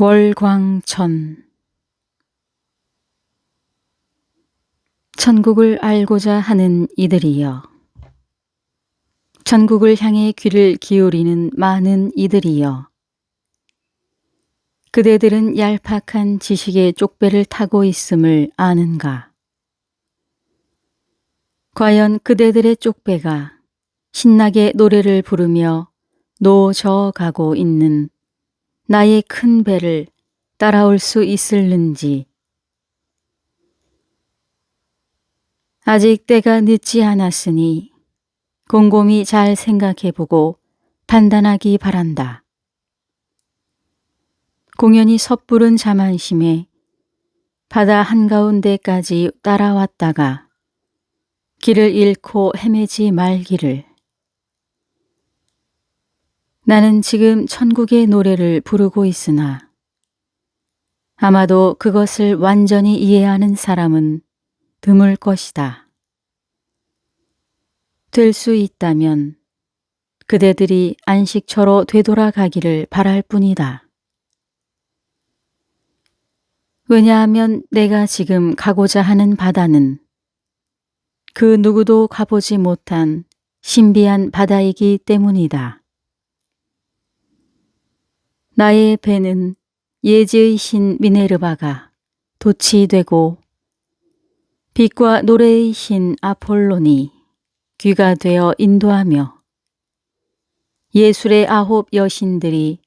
월광천. 천국을 알고자 하는 이들이여, 천국을 향해 귀를 기울이는 많은 이들이여, 그대들은 얄팍한 지식의 쪽배를 타고 있음을 아는가? 과연 그대들의 쪽배가 신나게 노래를 부르며 노저 가고 있는 나의 큰 배를 따라올 수 있을는지. 아직 때가 늦지 않았으니 곰곰이 잘 생각해보고 판단하기 바란다. 공연히 섣부른 자만심에 바다 한가운데까지 따라왔다가 길을 잃고 헤매지 말기를. 나는 지금 천국의 노래를 부르고 있으나 아마도 그것을 완전히 이해하는 사람은 드물 것이다. 될 수 있다면 그대들이 안식처로 되돌아가기를 바랄 뿐이다. 왜냐하면 내가 지금 가고자 하는 바다는 그 누구도 가보지 못한 신비한 바다이기 때문이다. 나의 배는 예지의 신 미네르바가 돛이 되고 빛과 노래의 신 아폴론이 귀가 되어 인도하며 예술의 9 여신들이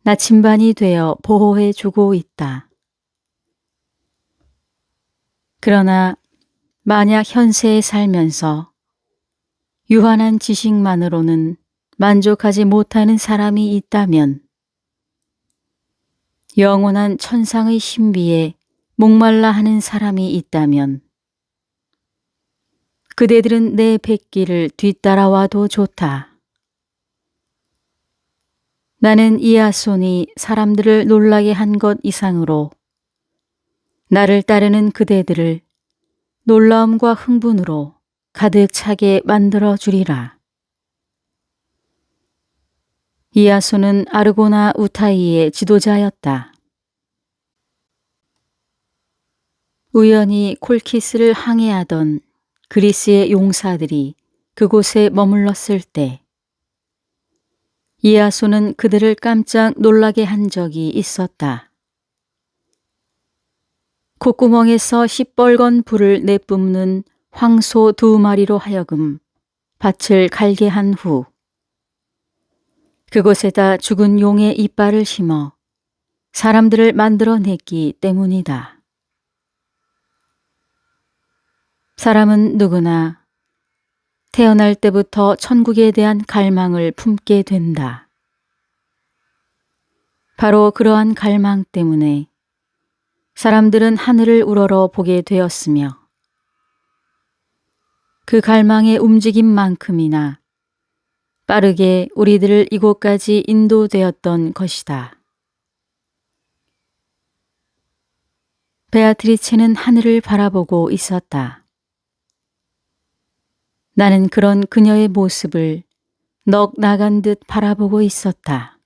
나침반이 되어 보호해 주고 있다. 그러나 만약 현세에 살면서 유한한 지식만으로는 만족하지 못하는 사람이 있다면, 영원한 천상의 신비에 목말라 하는 사람이 있다면, 그대들은 내 뱃길을 뒤따라와도 좋다. 나는 이아손이 사람들을 놀라게 한 것 이상으로 나를 따르는 그대들을 놀라움과 흥분으로 가득 차게 만들어 주리라. 이아손은 아르고나 우타이의 지도자였다. 우연히 콜키스를 항해하던 그리스의 용사들이 그곳에 머물렀을 때 이아손은 그들을 깜짝 놀라게 한 적이 있었다. 콧구멍에서 시뻘건 불을 내뿜는 황소 2마리로 하여금 밭을 갈게 한 후 그곳에다 죽은 용의 이빨을 심어 사람들을 만들어냈기 때문이다. 사람은 누구나 태어날 때부터 천국에 대한 갈망을 품게 된다. 바로 그러한 갈망 때문에 사람들은 하늘을 우러러 보게 되었으며 그 갈망의 움직임만큼이나 빠르게 우리들을 이곳까지 인도되었던 것이다. 베아트리체는 하늘을 바라보고 있었다. 나는 그런 그녀의 모습을 넋 나간 듯 바라보고 있었다.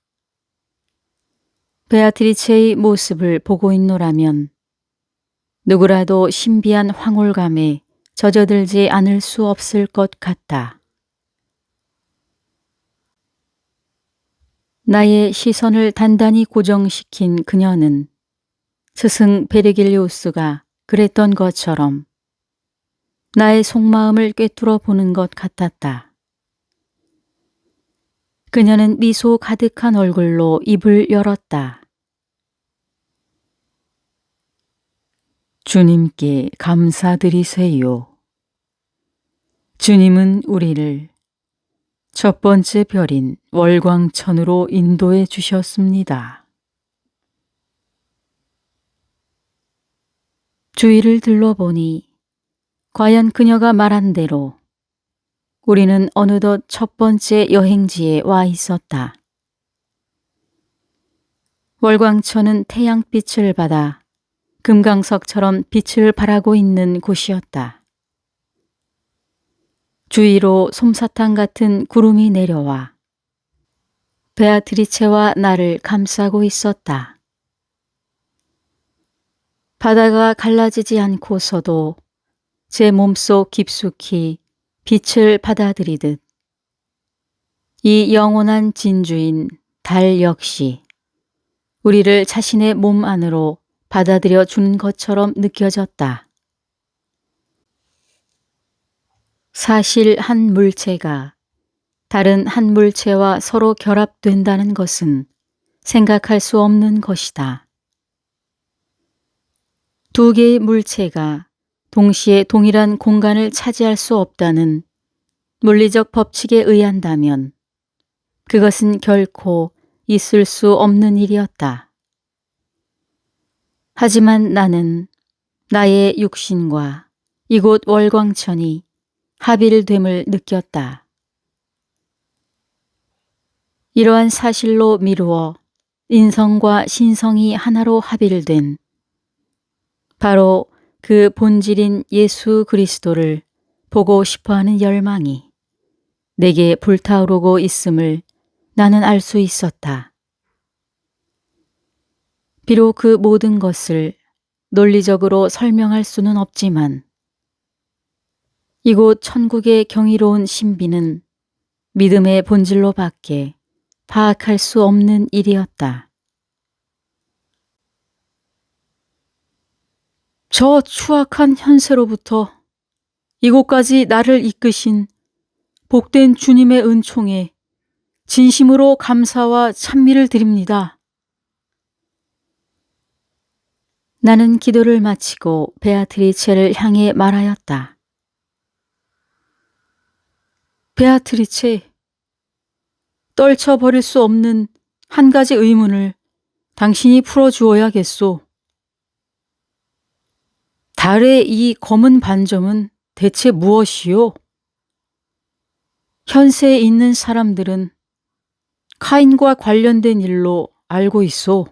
베아트리체의 모습을 보고 있노라면 누구라도 신비한 황홀감에 젖어들지 않을 수 없을 것 같다. 나의 시선을 단단히 고정시킨 그녀는 스승 베르길리우스가 그랬던 것처럼 나의 속마음을 꿰뚫어 보는 것 같았다. 그녀는 미소 가득한 얼굴로 입을 열었다. 주님께 감사드리세요. 주님은 우리를 첫 번째 별인 월광천으로 인도해 주셨습니다. 주위를 둘러보니 과연 그녀가 말한 대로 우리는 어느덧 첫 번째 여행지에 와 있었다. 월광천은 태양빛을 받아 금강석처럼 빛을 발하고 있는 곳이었다. 주위로 솜사탕 같은 구름이 내려와 베아트리체와 나를 감싸고 있었다. 바다가 갈라지지 않고서도 제 몸속 깊숙이 빛을 받아들이듯 이 영원한 진주인 달 역시 우리를 자신의 몸 안으로 받아들여 주는 것처럼 느껴졌다. 사실 한 물체가 다른 한 물체와 서로 결합된다는 것은 생각할 수 없는 것이다. 두 개의 물체가 동시에 동일한 공간을 차지할 수 없다는 물리적 법칙에 의한다면 그것은 결코 있을 수 없는 일이었다. 하지만 나는 나의 육신과 이곳 월광천이 합일됨을 느꼈다. 이러한 사실로 미루어 인성과 신성이 하나로 합일된 바로 그 본질인 예수 그리스도를 보고 싶어하는 열망이 내게 불타오르고 있음을 나는 알 수 있었다. 비록 그 모든 것을 논리적으로 설명할 수는 없지만 이곳 천국의 경이로운 신비는 믿음의 본질로밖에 파악할 수 없는 일이었다. 저 추악한 현세로부터 이곳까지 나를 이끄신 복된 주님의 은총에 진심으로 감사와 찬미를 드립니다. 나는 기도를 마치고 베아트리체를 향해 말하였다. 베아트리체, 떨쳐버릴 수 없는 한 가지 의문을 당신이 풀어주어야겠소. 달의 이 검은 반점은 대체 무엇이요? 현세에 있는 사람들은 카인과 관련된 일로 알고 있소.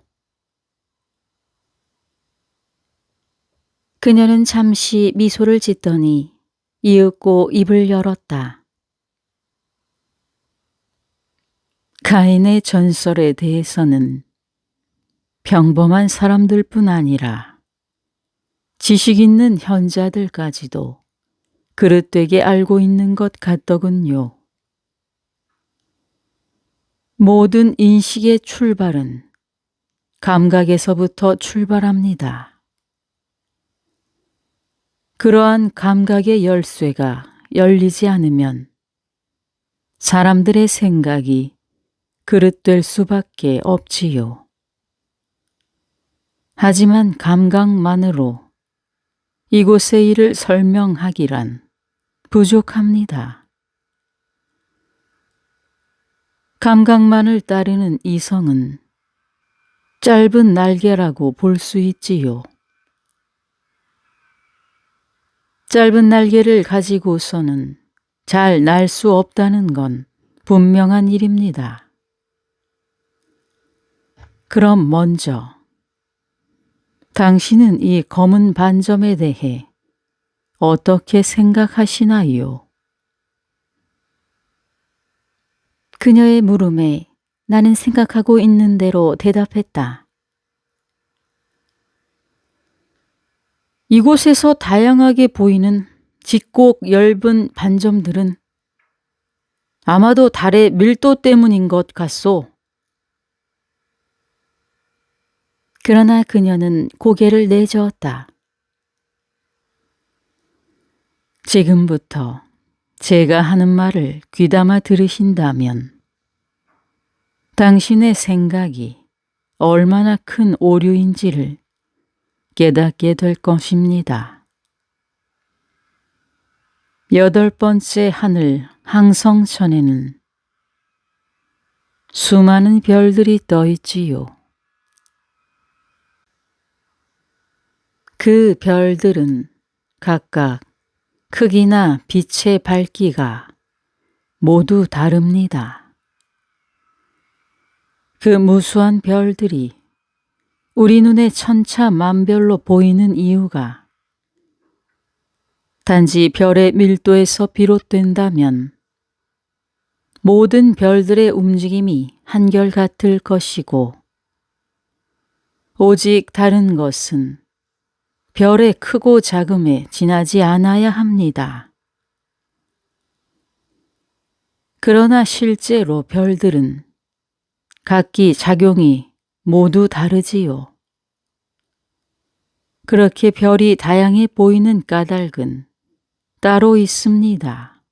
그녀는 잠시 미소를 짓더니 이윽고 입을 열었다. 카인의 전설에 대해서는 평범한 사람들뿐 아니라 지식 있는 현자들까지도 그릇되게 알고 있는 것 같더군요. 모든 인식의 출발은 감각에서부터 출발합니다. 그러한 감각의 열쇠가 열리지 않으면 사람들의 생각이 그릇될 수밖에 없지요. 하지만 감각만으로 이곳의 일을 설명하기란 부족합니다. 감각만을 따르는 이성은 짧은 날개라고 볼 수 있지요. 짧은 날개를 가지고서는 잘 날 수 없다는 건 분명한 일입니다. 그럼 먼저 당신은 이 검은 반점에 대해 어떻게 생각하시나요? 그녀의 물음에 나는 생각하고 있는 대로 대답했다. 이곳에서 다양하게 보이는 짙고 엷은 반점들은 아마도 달의 밀도 때문인 것 같소. 그러나 그녀는 고개를 내저었다. 지금부터 제가 하는 말을 귀담아 들으신다면 당신의 생각이 얼마나 큰 오류인지를 깨닫게 될 것입니다. 8번째 하늘 항성천에는 수많은 별들이 떠 있지요. 그 별들은 각각 크기나 빛의 밝기가 모두 다릅니다. 그 무수한 별들이 우리 눈에 천차만별로 보이는 이유가 단지 별의 밀도에서 비롯된다면 모든 별들의 움직임이 한결같을 것이고 오직 다른 것은 별의 크고 작음에 지나지 않아야 합니다. 그러나 실제로 별들은 각기 작용이 모두 다르지요. 그렇게 별이 다양해 보이는 까닭은 따로 있습니다.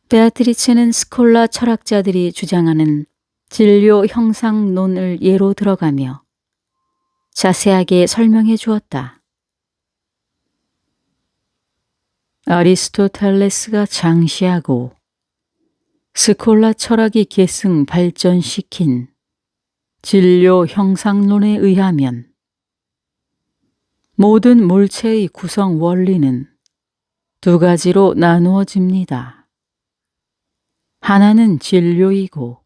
베아트리체는 스콜라 철학자들이 주장하는 진료 형상론을 예로 들어가며 자세하게 설명해 주었다. 아리스토텔레스가 창시하고 스콜라 철학이 계승 발전시킨 진료 형상론에 의하면 모든 물체의 구성 원리는 두 가지로 나누어집니다. 하나는 진료이고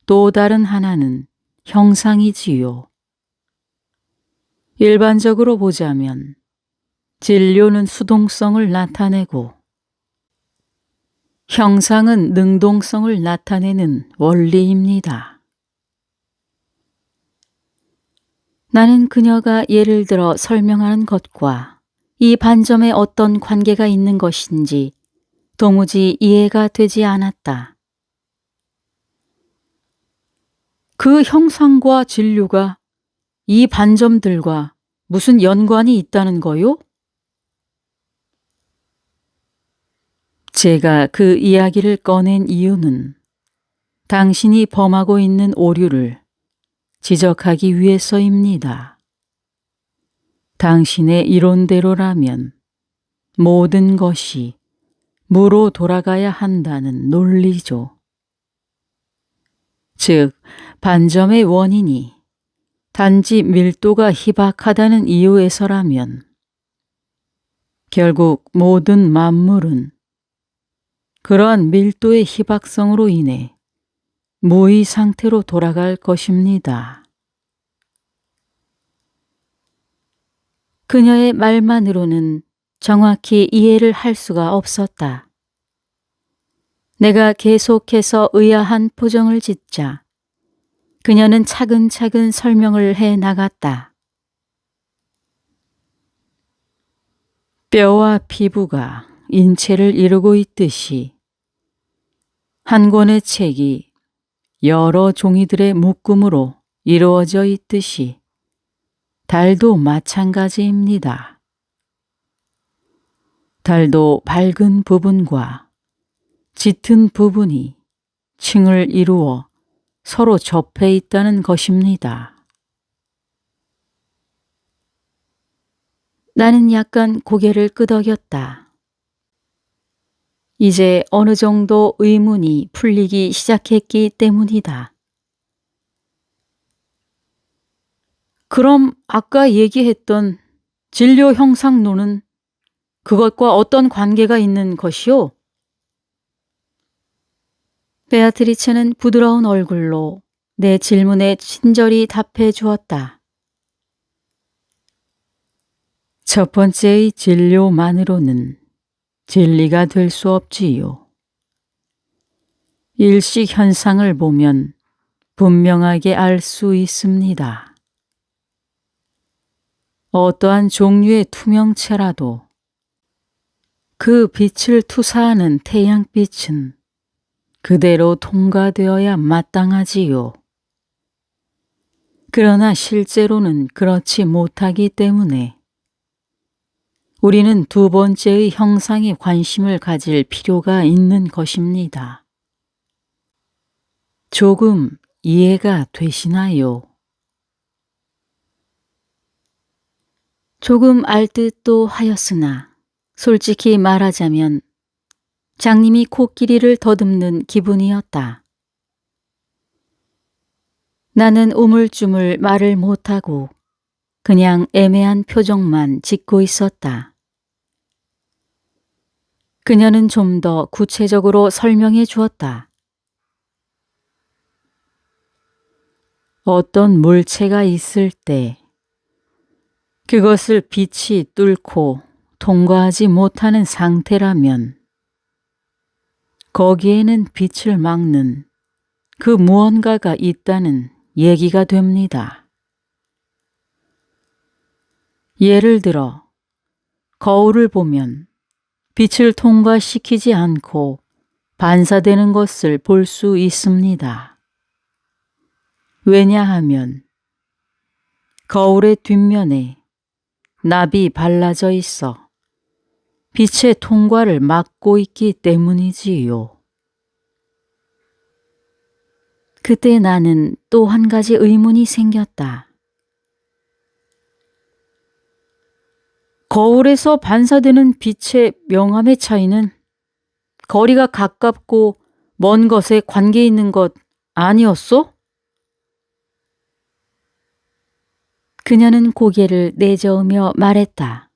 또 다른 하나는 형상이지요. 일반적으로 보자면 진료는 수동성을 나타내고 형상은 능동성을 나타내는 원리입니다. 나는 그녀가 예를 들어 설명하는 것과 이 반점에 어떤 관계가 있는 것인지 도무지 이해가 되지 않았다. 그 형상과 진료가 이 반점들과 무슨 연관이 있다는 거요? 제가 그 이야기를 꺼낸 이유는 당신이 범하고 있는 오류를 지적하기 위해서입니다. 당신의 이론대로라면 모든 것이 무로 돌아가야 한다는 논리죠. 즉, 반점의 원인이 단지 밀도가 희박하다는 이유에서라면 결국 모든 만물은 그러한 밀도의 희박성으로 인해 무의 상태로 돌아갈 것입니다. 그녀의 말만으로는 정확히 이해를 할 수가 없었다. 내가 계속해서 의아한 표정을 짓자 그녀는 차근차근 설명을 해 나갔다. 뼈와 피부가 인체를 이루고 있듯이 한 권의 책이 여러 종이들의 묶음으로 이루어져 있듯이 달도 마찬가지입니다. 달도 밝은 부분과 짙은 부분이 층을 이루어 서로 접해 있다는 것입니다. 나는 약간 고개를 끄덕였다. 이제 어느 정도 의문이 풀리기 시작했기 때문이다. 그럼 아까 얘기했던 진료 형상론은 그것과 어떤 관계가 있는 것이오? 베아트리체는 부드러운 얼굴로 내 질문에 친절히 답해 주었다. 첫 번째의 진료만으로는 진리가 될 수 없지요. 일식 현상을 보면 분명하게 알 수 있습니다. 어떠한 종류의 투명체라도 그 빛을 투사하는 태양빛은 그대로 통과되어야 마땅하지요. 그러나 실제로는 그렇지 못하기 때문에 우리는 두 번째의 형상에 관심을 가질 필요가 있는 것입니다. 조금 이해가 되시나요? 조금 알 듯도 하였으나 솔직히 말하자면 장님이 코끼리를 더듬는 기분이었다. 나는 우물쭈물 말을 못하고 그냥 애매한 표정만 짓고 있었다. 그녀는 좀 더 구체적으로 설명해 주었다. 어떤 물체가 있을 때 그것을 빛이 뚫고 통과하지 못하는 상태라면 거기에는 빛을 막는 그 무언가가 있다는 얘기가 됩니다. 예를 들어 거울을 보면 빛을 통과시키지 않고 반사되는 것을 볼 수 있습니다. 왜냐하면 거울의 뒷면에 납이 발라져 있어 빛의 통과를 막고 있기 때문이지요. 그때 나는 또 한 가지 의문이 생겼다. 거울에서 반사되는 빛의 명암의 차이는 거리가 가깝고 먼 것에 관계 있는 것 아니었소? 그녀는 고개를 내저으며 말했다.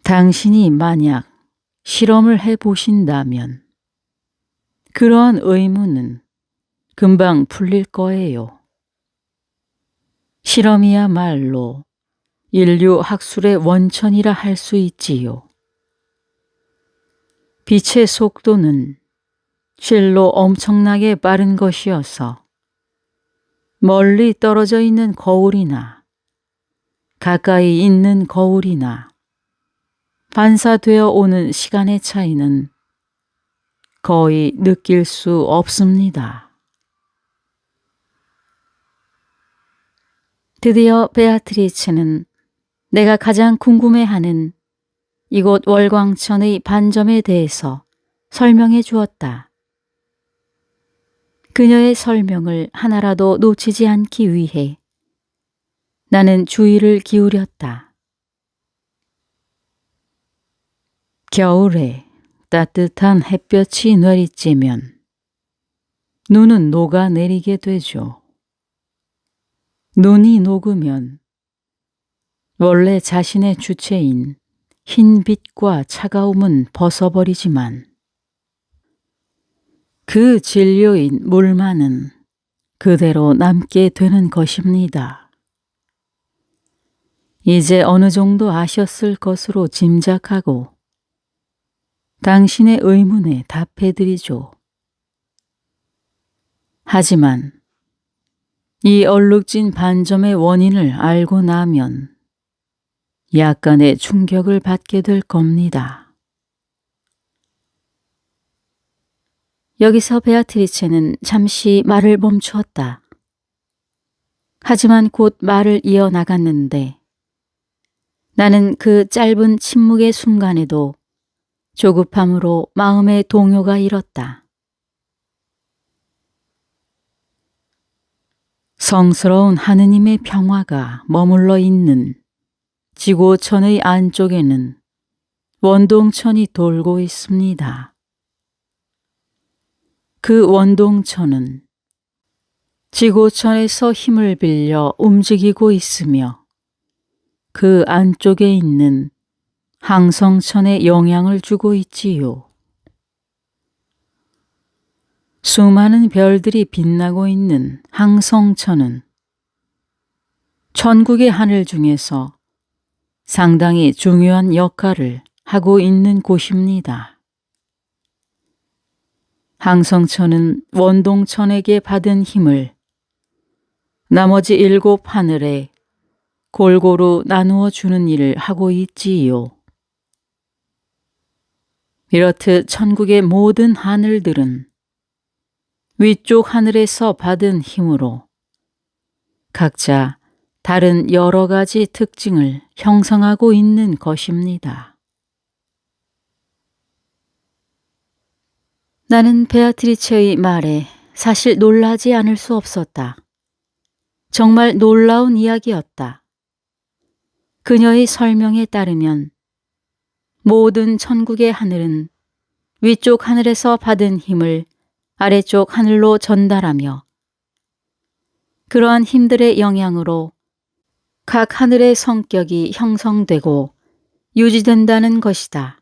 당신이 만약 실험을 해보신다면 그러한 의문은 금방 풀릴 거예요. 실험이야말로 인류 학술의 원천이라 할 수 있지요. 빛의 속도는 실로 엄청나게 빠른 것이어서 멀리 떨어져 있는 거울이나 가까이 있는 거울이나 반사되어 오는 시간의 차이는 거의 느낄 수 없습니다. 드디어 베아트리체는 내가 가장 궁금해하는 이곳 월광천의 반점에 대해서 설명해 주었다. 그녀의 설명을 하나라도 놓치지 않기 위해 나는 주의를 기울였다. 겨울에 따뜻한 햇볕이 내리쬐면 눈은 녹아내리게 되죠. 눈이 녹으면 원래 자신의 주체인 흰 빛과 차가움은 벗어버리지만 그 진료인 물만은 그대로 남게 되는 것입니다. 이제 어느 정도 아셨을 것으로 짐작하고 당신의 의문에 답해드리죠. 하지만 이 얼룩진 반점의 원인을 알고 나면 약간의 충격을 받게 될 겁니다. 여기서 베아트리체는 잠시 말을 멈추었다. 하지만 곧 말을 이어나갔는데 나는 그 짧은 침묵의 순간에도 조급함으로 마음의 동요가 일었다. 성스러운 하느님의 평화가 머물러 있는 지구촌의 안쪽에는 원동천이 돌고 있습니다. 그 원동천은 지구촌에서 힘을 빌려 움직이고 있으며 그 안쪽에 있는 항성천에 영향을 주고 있지요. 수많은 별들이 빛나고 있는 항성천은 천국의 하늘 중에서 상당히 중요한 역할을 하고 있는 곳입니다. 항성천은 원동천에게 받은 힘을 나머지 7 하늘에 골고루 나누어 주는 일을 하고 있지요. 이렇듯 천국의 모든 하늘들은 위쪽 하늘에서 받은 힘으로 각자 다른 여러 가지 특징을 형성하고 있는 것입니다. 나는 베아트리체의 말에 사실 놀라지 않을 수 없었다. 정말 놀라운 이야기였다. 그녀의 설명에 따르면 모든 천국의 하늘은 위쪽 하늘에서 받은 힘을 아래쪽 하늘로 전달하며 그러한 힘들의 영향으로 각 하늘의 성격이 형성되고 유지된다는 것이다.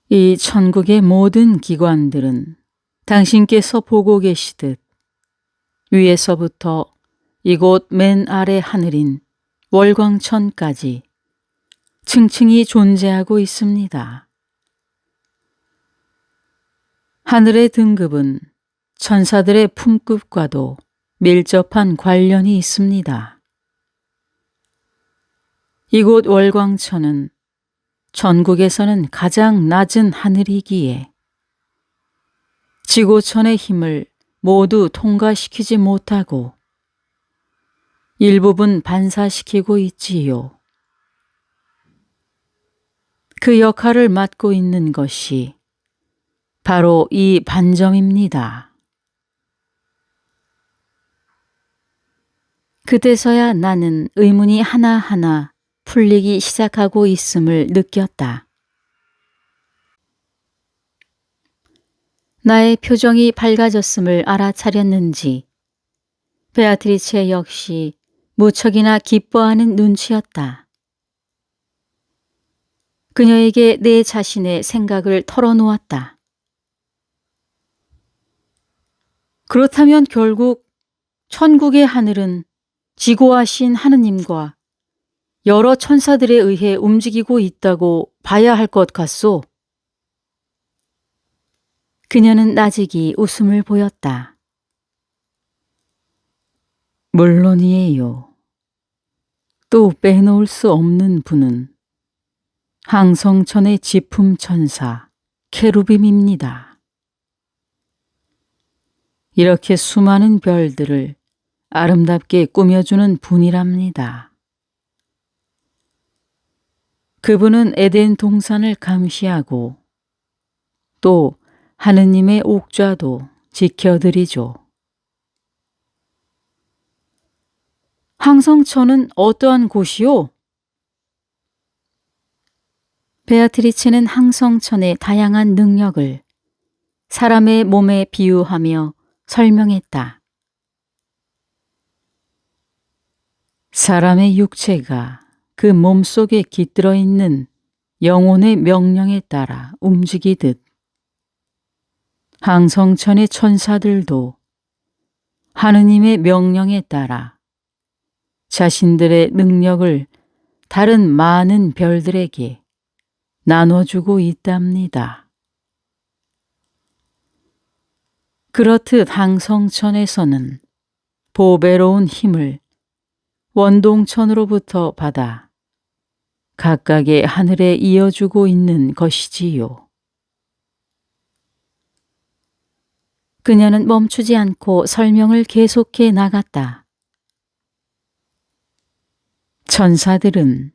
이 천국의 모든 기관들은 당신께서 보고 계시듯 위에서부터 이곳 맨 아래 하늘인 월광천까지 층층이 존재하고 있습니다. 하늘의 등급은 천사들의 품급과도 밀접한 관련이 있습니다. 이곳 월광천은 전국에서는 가장 낮은 하늘이기에 지고천의 힘을 모두 통과시키지 못하고 일부분 반사시키고 있지요. 그 역할을 맡고 있는 것이 바로 이 반점입니다. 그때서야 나는 의문이 하나하나 풀리기 시작하고 있음을 느꼈다. 나의 표정이 밝아졌음을 알아차렸는지 베아트리체 역시 무척이나 기뻐하는 눈치였다. 그녀에게 내 자신의 생각을 털어놓았다. 그렇다면 결국 천국의 하늘은 지고하신 하느님과 여러 천사들에 의해 움직이고 있다고 봐야 할 것 같소. 그녀는 나직이 웃음을 보였다. 물론이에요. 또 빼놓을 수 없는 분은 항성천의 지품천사 케루빔입니다. 이렇게 수많은 별들을 아름답게 꾸며주는 분이랍니다. 그분은 에덴 동산을 감시하고 또 하느님의 옥좌도 지켜드리죠. 항성천은 어떠한 곳이요? 베아트리체는 항성천의 다양한 능력을 사람의 몸에 비유하며 설명했다. 사람의 육체가 그 몸속에 깃들어 있는 영혼의 명령에 따라 움직이듯 항성천의 천사들도 하느님의 명령에 따라 자신들의 능력을 다른 많은 별들에게 나눠주고 있답니다. 그렇듯 항성천에서는 보배로운 힘을 원동천으로부터 받아 각각의 하늘에 이어주고 있는 것이지요. 그녀는 멈추지 않고 설명을 계속해 나갔다. 천사들은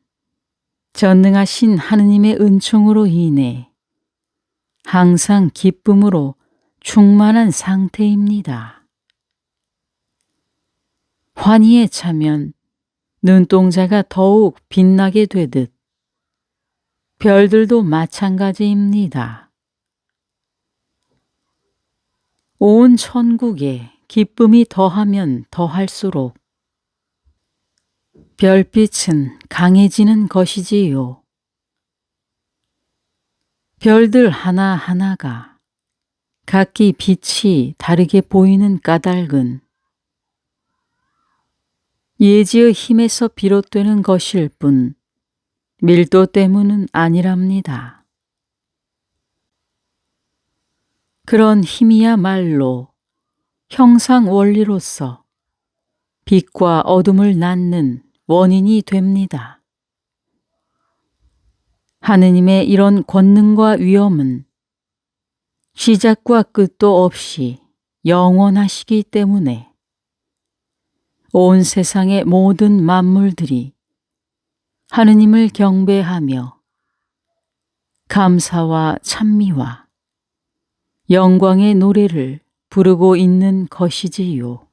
전능하신 하느님의 은총으로 인해 항상 기쁨으로 충만한 상태입니다. 환희에 차면 눈동자가 더욱 빛나게 되듯 별들도 마찬가지입니다. 온 천국에 기쁨이 더하면 더할수록 별빛은 강해지는 것이지요. 별들 하나하나가 각기 빛이 다르게 보이는 까닭은 예지의 힘에서 비롯되는 것일 뿐 밀도 때문은 아니랍니다. 그런 힘이야말로 형상 원리로서 빛과 어둠을 낳는 원인이 됩니다. 하느님의 이런 권능과 위엄은 시작과 끝도 없이 영원하시기 때문에 온 세상의 모든 만물들이 하느님을 경배하며 감사와 찬미와 영광의 노래를 부르고 있는 것이지요.